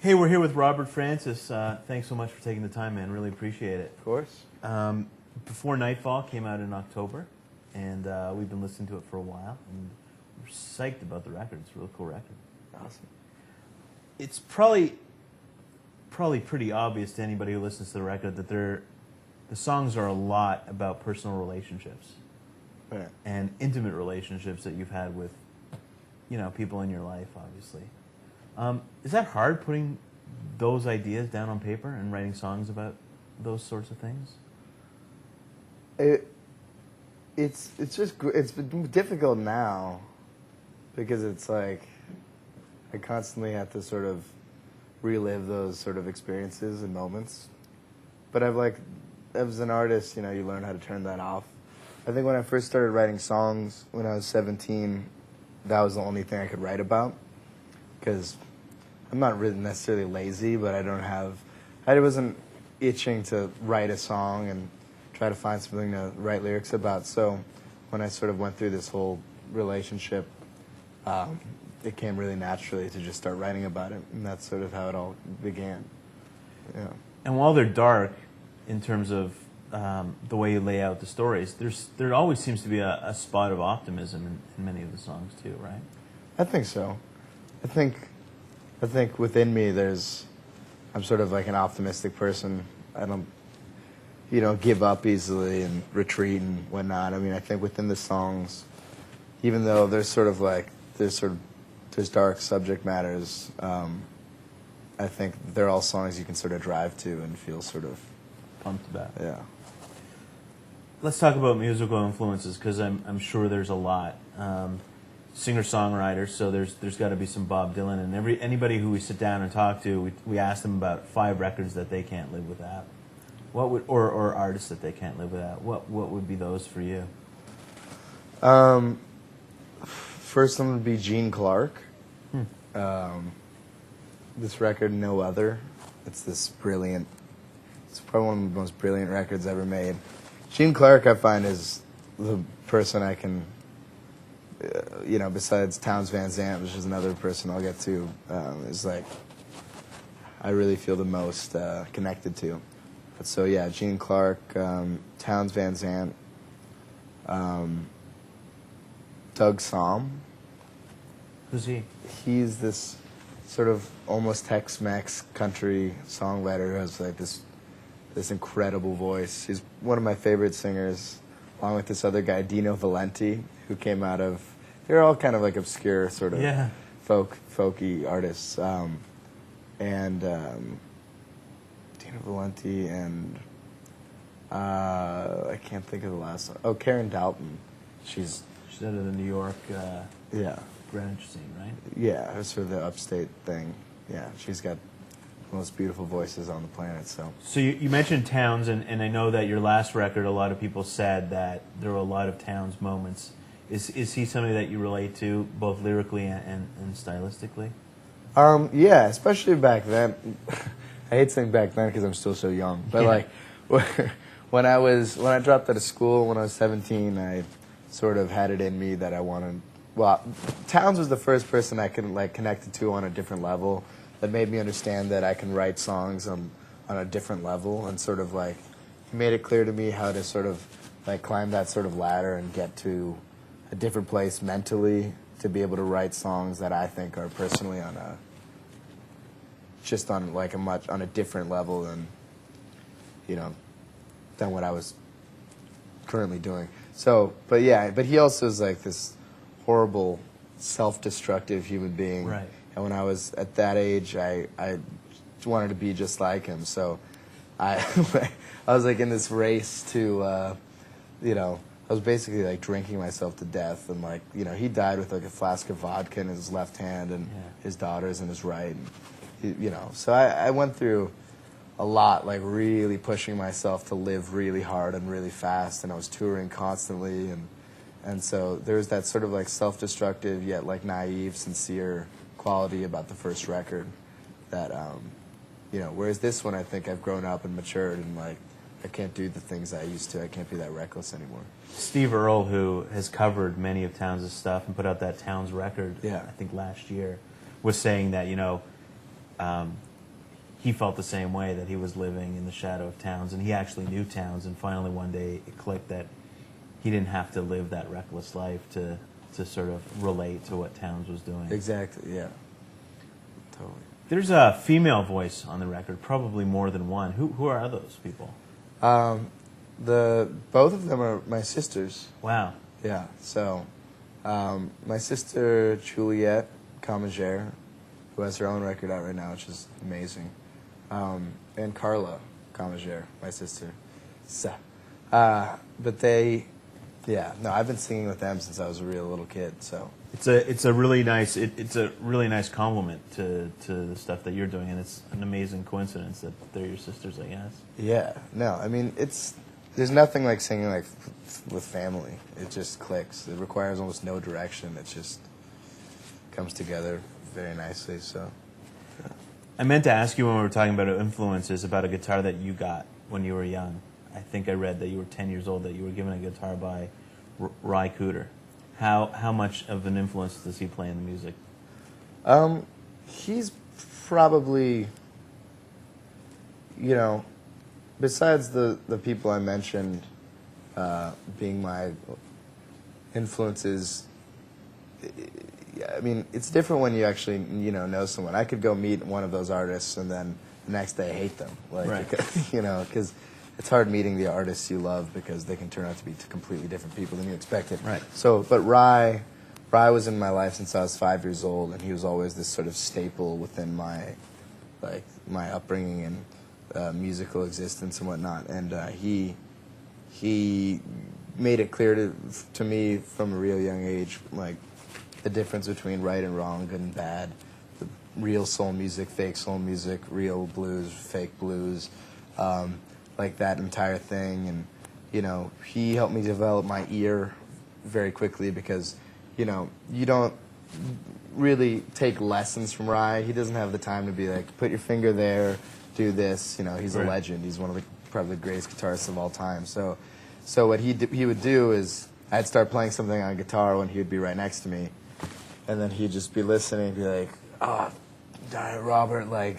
Hey, we're here with Robert Francis. Thanks so much for taking the time, man. Really appreciate it. Of course. Before Nightfall came out in October, and we've been listening to it for a while, and we're psyched about the record. It's a real cool record. Awesome. It's probably pretty obvious to anybody who listens to the record that the songs are a lot about personal relationships and intimate relationships that you've had with, people in your life, obviously. Is that hard, putting those ideas down on paper and writing songs about those sorts of things? It's been difficult now because it's like I constantly have to sort of relive those sort of experiences and moments. But as an artist, you learn how to turn that off. I think when I first started writing songs when I was 17, that was the only thing I could write about. Because I'm not really necessarily lazy, but I wasn't itching to write a song and try to find something to write lyrics about. So when I sort of went through this whole relationship, it came really naturally to just start writing about it, and that's sort of how it all began. Yeah. And while they're dark, in terms of the way you lay out the stories, there always seems to be a spot of optimism in many of the songs too, right? I think so. I think within me I'm sort of like an optimistic person. I don't, give up easily and retreat and whatnot. I mean, I think within the songs, even though there's dark subject matters, I think they're all songs you can sort of drive to and feel sort of pumped about. Yeah. Let's talk about musical influences, because I'm sure there's a lot. Singer-songwriters, so there's got to be some Bob Dylan, and anybody who we sit down and talk to, we ask them about 5 records that they can't live without. Or artists that they can't live without. What would be those for you? First one would be Gene Clark. This record, No Other. It's probably one of the most brilliant records ever made. Gene Clark, I find, is the person I can, besides Townes Van Zandt, which is another person I'll get to, is like, I really feel the most connected to. But so, yeah, Gene Clark, Townes Van Zandt, Doug Sahm. Who's he? He's this sort of almost Tex-Mex country songwriter who has like this incredible voice. He's one of my favorite singers, along with this other guy, Dino Valenti, who came out of... They're all kind of like obscure sort of folky artists. Dino Valenti and... I can't think of the last one. Oh, Karen Dalton. She's out of the New York Greenwich scene, right? Yeah, it's sort of the upstate thing. Yeah, she's got the most beautiful voices on the planet. So you mentioned Townes, and I know that your last record, a lot of people said that there were a lot of Townes moments. Is he somebody that you relate to, both lyrically and stylistically? Yeah, especially back then. I hate saying back then because I'm still so young. But when I dropped out of school when I was 17, I sort of had it in me that I wanted. Well, Townes was the first person I could connected to on a different level that made me understand that I can write songs on a different level, and sort of he made it clear to me how to sort of climb that sort of ladder and get to a different place mentally to be able to write songs that I think are personally on a different level than than what I was currently doing. So, but he also is like this horrible, self-destructive human being. Right. And when I was at that age, I wanted to be just like him. So I was in this race to, I was basically drinking myself to death. And he died with a flask of vodka in his left hand and his daughter's in his right. And so I went through a lot, really pushing myself to live really hard and really fast. And I was touring constantly. And so there was that sort of self-destructive yet naive, sincere quality about the first record that, whereas this one I think I've grown up and matured and I can't do the things I used to. I can't be that reckless anymore. Steve Earle, who has covered many of Townes' stuff and put out that Townes record, I think last year, was saying that, he felt the same way, that he was living in the shadow of Townsend. He actually knew Townsend. Finally, one day, it clicked that he didn't have to live that reckless life to sort of relate to what Towns was doing. Exactly, yeah. Totally. There's a female voice on the record, probably more than one. Who are those people? Both of them are my sisters. Wow. Yeah, so my sister Juliette Comagere, who has her own record out right now, which is amazing, and Carla Comagere, my sister. So, but they, yeah, no, I've been singing with them since I was a real little kid. So it's a really nice compliment to the stuff that you're doing, and it's an amazing coincidence that they're your sisters, I guess. Yeah, no, I mean there's nothing like singing like with family. It just clicks. It requires almost no direction. It just comes together very nicely. So I meant to ask you when we were talking about influences about a guitar that you got when you were young. I think I read that you were 10 years old, that you were given a guitar by Ry Cooder. How much of an influence does he play in the music? He's probably, besides the people I mentioned being my influences, I mean, it's different when you actually, know someone. I could go meet one of those artists and then the next day hate them. Like, right. Because it's hard meeting the artists you love because they can turn out to be completely different people than you expected. Right. So, but Ry was in my life since I was 5 years old, and he was always this sort of staple within my upbringing and musical existence and whatnot. And he made it clear to me from a real young age, like, the difference between right and wrong, good and bad, the real soul music, fake soul music, real blues, fake blues, like that entire thing. And, he helped me develop my ear very quickly because, you don't really take lessons from Ry. He doesn't have the time to be like, put your finger there, do this. He's right. a legend. He's one of probably the greatest guitarists of all time. So what he would do is I'd start playing something on guitar when he would be right next to me, and then he'd just be listening and be like, "Oh, Robert, like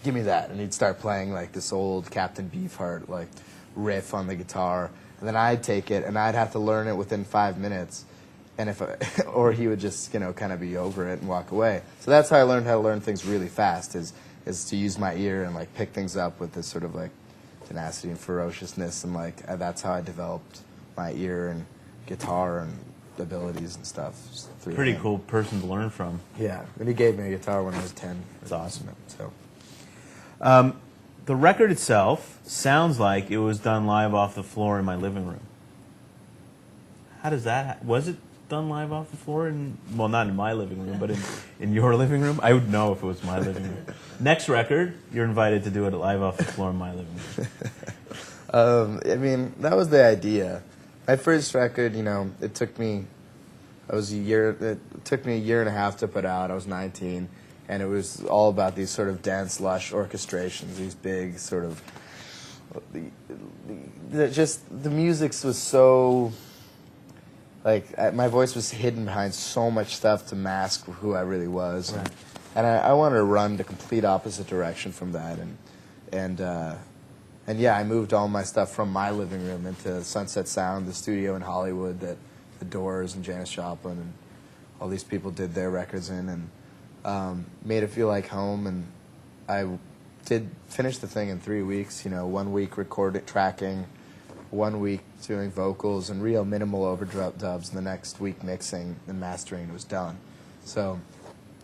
give me that," and he'd start playing like this old Captain Beefheart like riff on the guitar, and then I'd take it and I'd have to learn it within 5 minutes, and or he would just kind of be over it and walk away. So that's how I learned how to learn things really fast is to use my ear and like pick things up with this sort of like tenacity and ferociousness, and like that's how I developed my ear and guitar and abilities and stuff. Pretty cool person to learn from. Yeah, and he gave me a guitar when I was 10. That's awesome. So, the record itself sounds like it was done live off the floor in my living room. How does that? Was it done live off the floor? Well, not in my living room, but in your living room. I would know if it was my living room. Next record, you're invited to do it live off the floor in my living room. I mean, that was the idea. My first record, it took me a year and a half to put out. I was 19, and it was all about these sort of dance lush orchestrations, these big sort of, the music was so, like, my voice was hidden behind so much stuff to mask who I really was. Right. And I wanted to run the complete opposite direction from that, and yeah, I moved all my stuff from my living room into Sunset Sound, the studio in Hollywood that The Doors and Janis Joplin and all these people did their records in, and made it feel like home. And I did finish the thing in 3 weeks. 1 week tracking, 1 week doing vocals and real minimal overdubs, and the next week mixing and mastering. It was done. So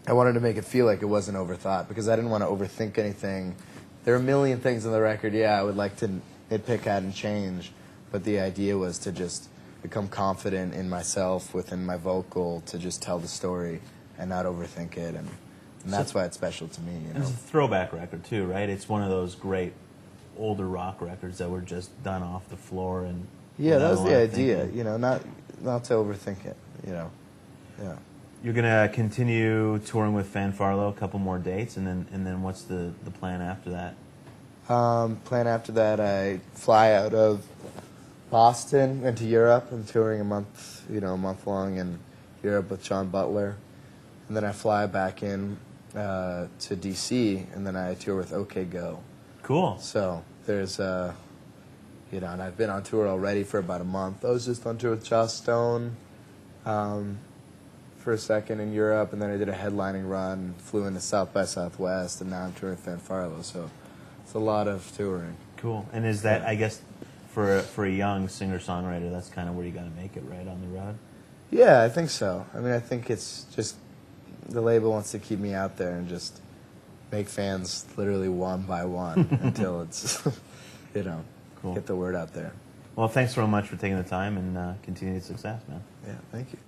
I wanted to make it feel like it wasn't overthought because I didn't want to overthink anything. There are a million things on the record, I would like to nitpick at and change, but the idea was to just become confident in myself within my vocal to just tell the story and not overthink it, and that's why it's special to me. It's a throwback record too, right? It's one of those great older rock records that were just done off the floor and that was the idea, not to overthink it, Yeah. You're gonna continue touring with Fanfarlo, a couple more dates, and then what's the plan after that? Plan after that, I fly out of Boston into Europe. I'm touring a month long in Europe with John Butler, and then I fly back in to DC, and then I tour with OK Go. Cool. So there's, you know, and I've been on tour already for about a month. I was just on tour with Joss Stone for a second in Europe, and then I did a headlining run, flew into South by Southwest, and now I'm touring with Fanfarlo. So it's a lot of touring. Cool. And is that, I guess, for a young singer-songwriter, that's kind of where you got to make it, right, on the road? Yeah, I think so. I mean, I think it's just the label wants to keep me out there and just make fans literally one by one until it's, you know, cool. Get the word out there. Well, thanks so much for taking the time, and continued success, man. Yeah, thank you.